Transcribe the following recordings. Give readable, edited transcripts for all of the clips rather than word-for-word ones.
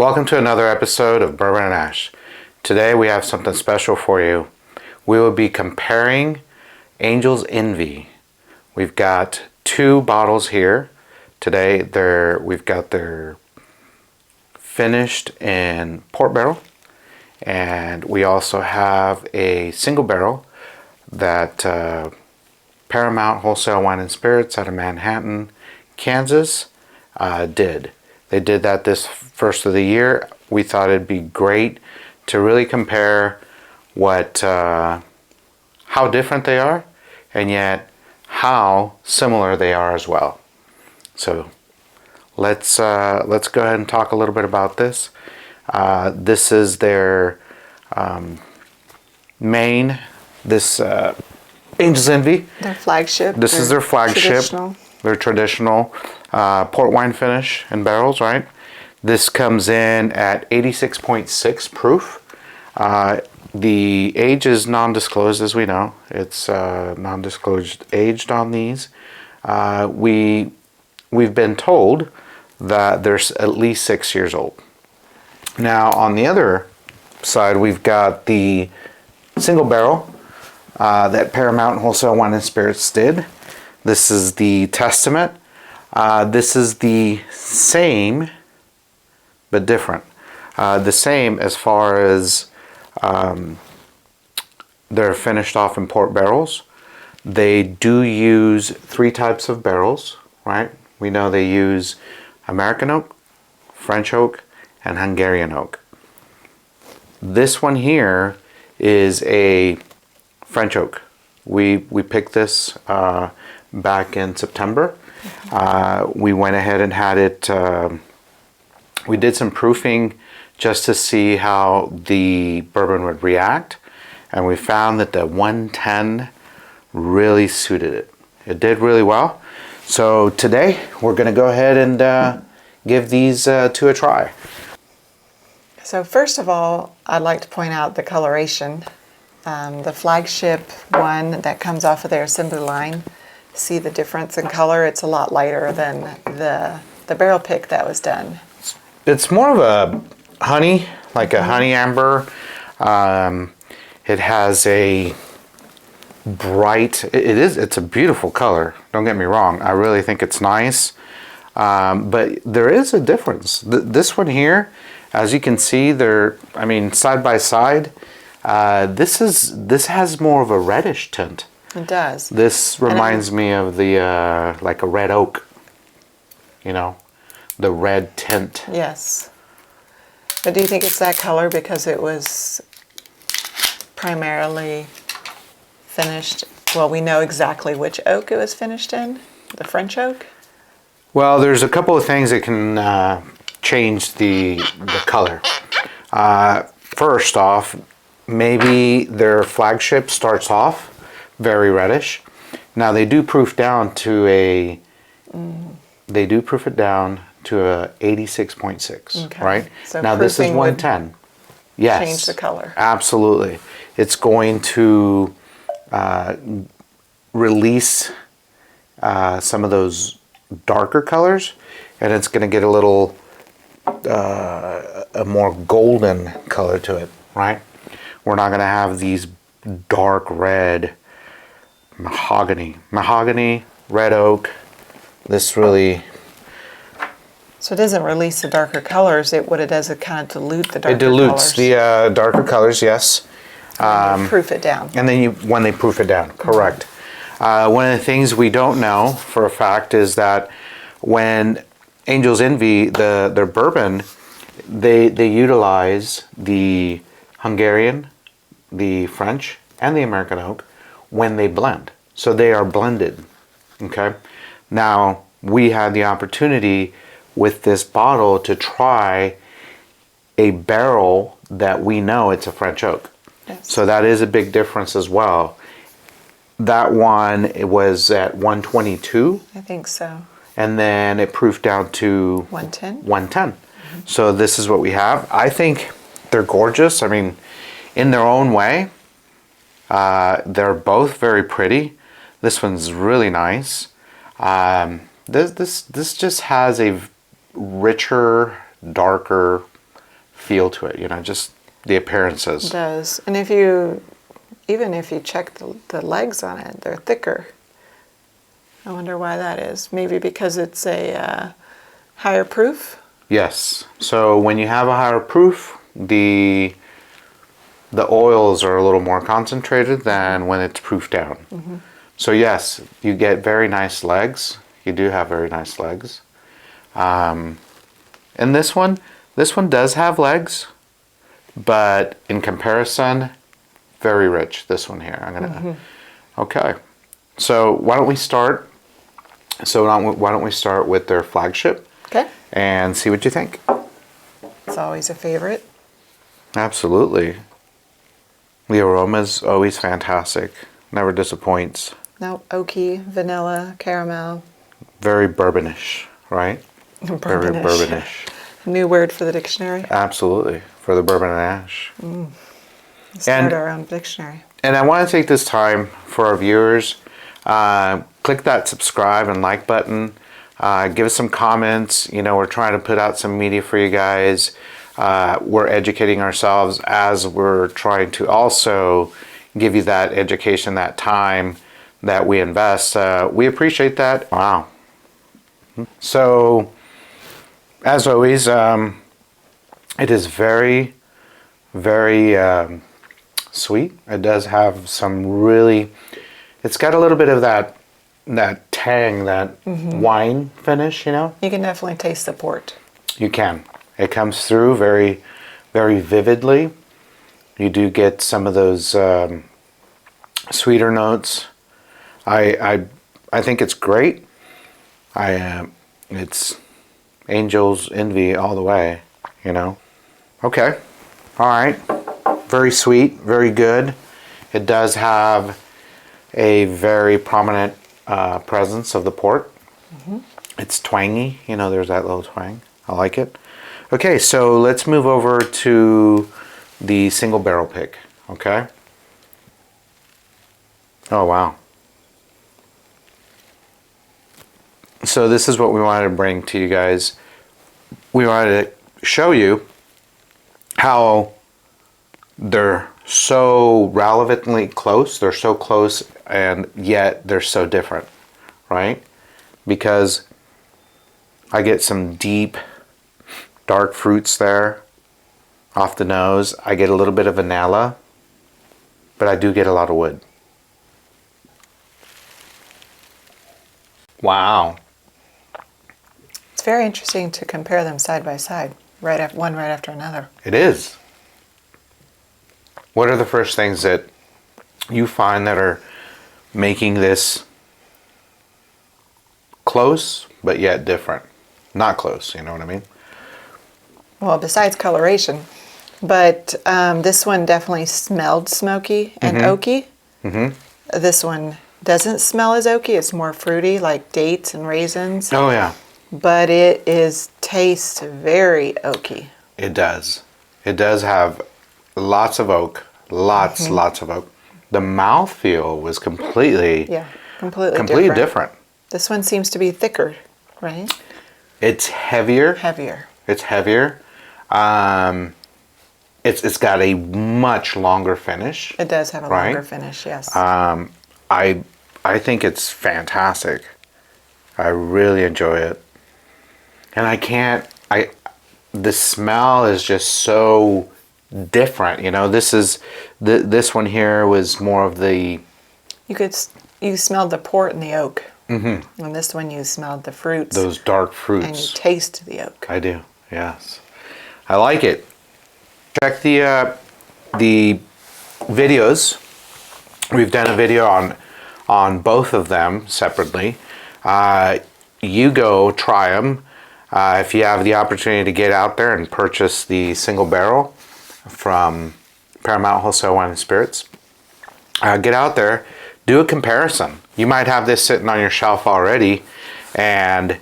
Welcome to another episode of Bourbon and Ash. Today we have something special for you. We will be comparing Angel's Envy. We've got two bottles here. Today we've got their finished in port barrel, and we also have a single barrel that Paramount Wholesale Wine and Spirits out of Manhattan, Kansas did. They did that this first of the year. We thought it'd be great to really compare how different they are, and yet how similar they are as well. So let's go ahead and talk a little bit about this. This is their main. This Angel's Envy. Their flagship. This is their flagship. Traditional. Their traditional port wine finish in barrels, right? This comes in at 86.6 proof. The age is non-disclosed, as we know. It's non-disclosed aged on these. We've been told that they're at least 6 years old. Now, on the other side, we've got the single barrel that Paramount Wholesale Wine and Spirits did. This is the Testament. This is the same, but different. The same as far as they're finished off in port barrels. They do use three types of barrels, right? We know they use American oak, French oak, and Hungarian oak. This one here is a French oak. We picked this back in September. We went ahead and had it, we did some proofing just to see how the bourbon would react, and we found that the 110 really suited it. It did really well. So today we're going to go ahead and give these two a try. So first of all, I'd like to point out the coloration. The flagship one that comes off of their assembly line, see the difference in color? It's a lot lighter than the barrel pick that was done. It's more of a honey, like a honey amber. It has a bright, it's a beautiful color. Don't get me wrong. I really think it's nice. But there is a difference. This one here, as you can see, side by side, this has more of a reddish tint. It does. This reminds me of the like a red oak, the red tint. Yes. But do you think it's that color because it was primarily finished? Well, we know exactly which oak it was finished in, the French oak. Well, there's a couple of things that can change the color. First off, maybe their flagship starts off very reddish. Now they do proof down to a 86.6, okay. Right? So now this is 110. Yes. Change the color. Absolutely. It's going to release some of those darker colors, and it's going to get a little a more golden color to it, right? We're not going to have these dark red mahogany, red oak. This really... So it doesn't release the darker colors. What it does, it kind of dilute the darker colors. It dilutes the darker colors, yes. Proof it down. And then when they proof it down, correct. One of the things we don't know for a fact is that when Angel's Envy, their bourbon, they utilize the Hungarian, the French, and the American oak when they blend. So they are blended, okay? Now, we had the opportunity with this bottle to try a barrel that we know it's a French oak. Yes. So that is a big difference as well. That one, it was at 122. I think so. And then it proofed down to 110. 110. Mm-hmm. So this is what we have. I think they're gorgeous. I mean, in their own way, they're both very pretty. This one's really nice. This just has a richer, darker feel to it, you know, just the appearances. It does. And if you, even if you check the legs on it, they're thicker. I wonder why that is. Maybe because it's a higher proof? Yes. So when you have a higher proof, the oils are a little more concentrated than when it's proofed down. Mm-hmm. So yes, you get very nice legs. You do have very nice legs. And this one does have legs, but in comparison, very rich. This one here. I'm gonna. Okay. So why don't we start? Why don't we start with their flagship? Okay. And see what you think. It's always a favorite. Absolutely. The aroma's always fantastic. Never disappoints. No, oaky, vanilla, caramel. Very bourbonish, right? Very bourbonish. New word for the dictionary. Absolutely. For the bourbon and ash. Start our own dictionary. And I want to take this time for our viewers. Click that subscribe and like button. Give us some comments. You know, we're trying to put out some media for you guys. We're educating ourselves as we're trying to also give you that education, that time that we invest. We appreciate that. Wow. So, as always, it is very, very sweet. It does have some really, it's got a little bit of that tang, that wine finish, you know? You can definitely taste the port. You can. It comes through very, very vividly. You do get some of those sweeter notes. I think it's great. It's Angel's Envy all the way, you know. Okay. All right. Very sweet, very good. It does have a very prominent presence of the port. It's twangy, you know, there's that little twang. I like it. Okay, so let's move over to the single barrel pick, okay? Oh, wow. So this is what we wanted to bring to you guys. We wanted to show you how they're so relevantly close. They're so close and yet they're so different, right? Because I get some deep, dark fruits there off the nose. I get a little bit of vanilla, but I do get a lot of wood. Wow. It's very interesting to compare them side by side, one right after another. It is. What are the first things that you find that are making this close, but yet different? Not close, you know what I mean? Well, besides coloration, but this one definitely smelled smoky and oaky. This one doesn't smell as oaky. It's more fruity, like dates and raisins. Oh, yeah. But it tastes very oaky. It does. It does have lots of oak. Lots of oak. The mouthfeel was completely different. This one seems to be thicker, right? It's heavier. It's heavier. It's got a much longer finish. It does have a longer finish, yes. I think it's fantastic. I really enjoy it. And the smell is just so different, you know. This one here was more of the... You smelled the port and the oak. And this one you smelled the fruits. Those dark fruits. And you taste the oak. I do, yes. I like it. Check the videos. We've done a video on both of them separately. You go try them. If you have the opportunity to get out there and purchase the single barrel from Paramount Wholesale Wine and Spirits, get out there, do a comparison. You might have this sitting on your shelf already, and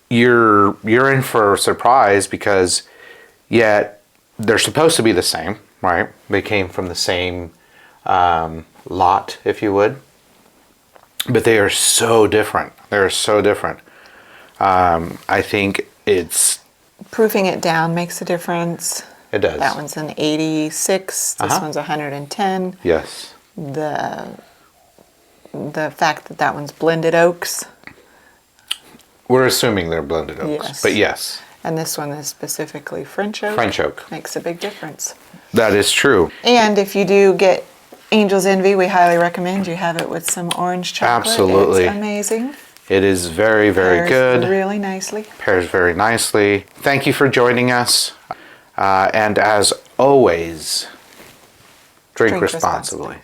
you're in for a surprise because yet they're supposed to be the same, right? They came from the same lot, if you would, but they are so different. They're so different. I think it's proofing it down makes a difference. It does. That one's an 86. This one's 110. Yes. The fact that that one's blended oaks. We're assuming they're blended oaks, Yes. but yes. And this one is specifically French oak. French oak. Makes a big difference. That is true. And if you do get Angel's Envy, we highly recommend you have it with some orange chocolate. Absolutely. It's amazing. It is very, very Pairs good. really nicely. Pairs very nicely. Thank you for joining us. And as always, drink responsibly.